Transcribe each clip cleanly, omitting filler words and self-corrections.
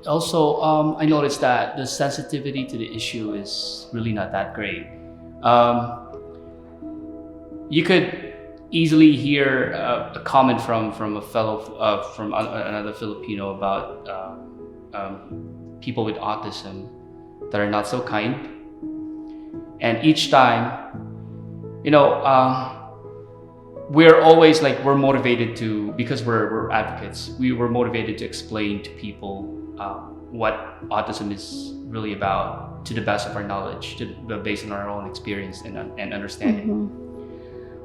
Also, I noticed that the sensitivity to the issue is really not that great. You could easily hear a comment from a fellow from another Filipino about people with autism that are not so kind, and each time, you know, we're always like we're motivated to, because we're advocates, we're motivated to explain to people what autism is really about to the best of our knowledge, based on our own experience and understanding.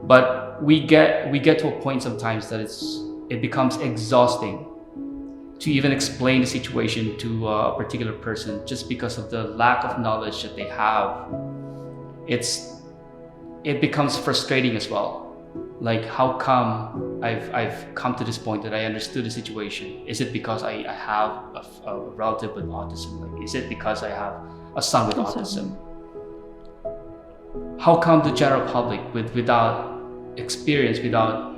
But we get to a point sometimes that it becomes exhausting to even explain the situation to a particular person, just because of the lack of knowledge that they have. It becomes frustrating as well. Like, how come I've come to this point that I understood the situation? Is it because I have a relative with autism? Like, is it because I have a son with autism? How come the general public without experience, without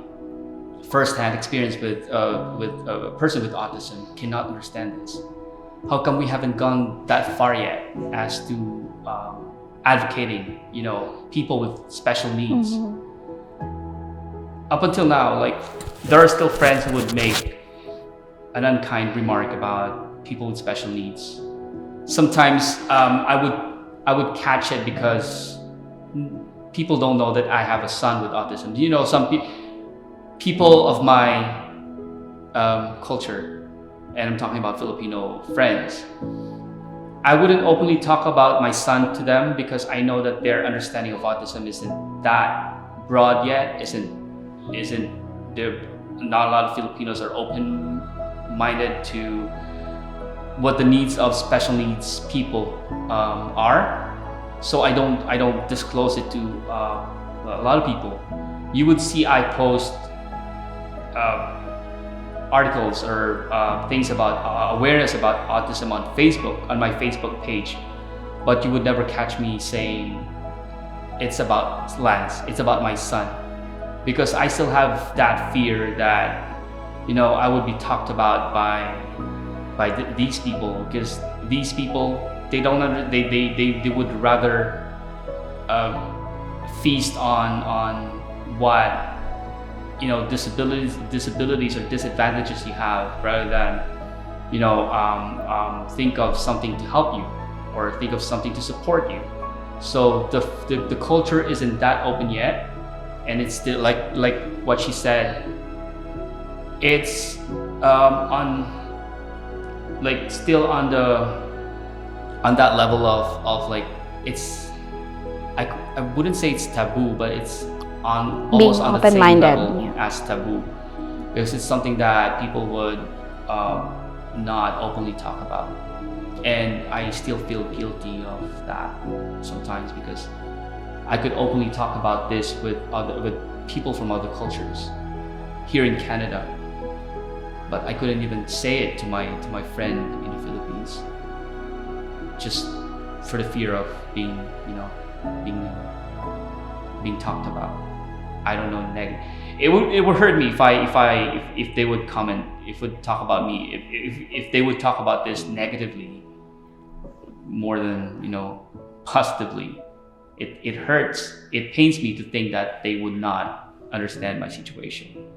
first-hand experience with a person with autism cannot understand this? How come we haven't gone that far yet as to advocating, people with special needs? Up until now, like, there are still friends who would make an unkind remark about people with special needs. Sometimes I would catch it because people don't know that I have a son with autism. Some people of my culture, and I'm talking about Filipino friends, I wouldn't openly talk about my son to them because I know that their understanding of autism isn't that broad yet. There, not a lot of Filipinos are open-minded to what the needs of special needs people are. So I don't disclose it to a lot of people. You would see I post articles or things about awareness about autism on Facebook, on my Facebook page, but you would never catch me saying it's about Lance, it's about my son, because I still have that fear that I would be talked about by these people, because these people, they would rather feast on what disabilities or disadvantages you have, rather than think of something to help you or think of something to support you. So the culture isn't that open yet, and it's still like what she said, it's still on that level of like, it's I wouldn't say it's taboo, but it's almost on the same level as taboo, because it's something that people would not openly talk about, and I still feel guilty of that sometimes, because I could openly talk about this with people from other cultures here in Canada, but I couldn't even say it to my friend in the Philippines, just for the fear of being talked about. I don't know, it would hurt me if they would comment, would talk about me, if they would talk about this negatively more than positively. It hurts, it pains me to think that they would not understand my situation.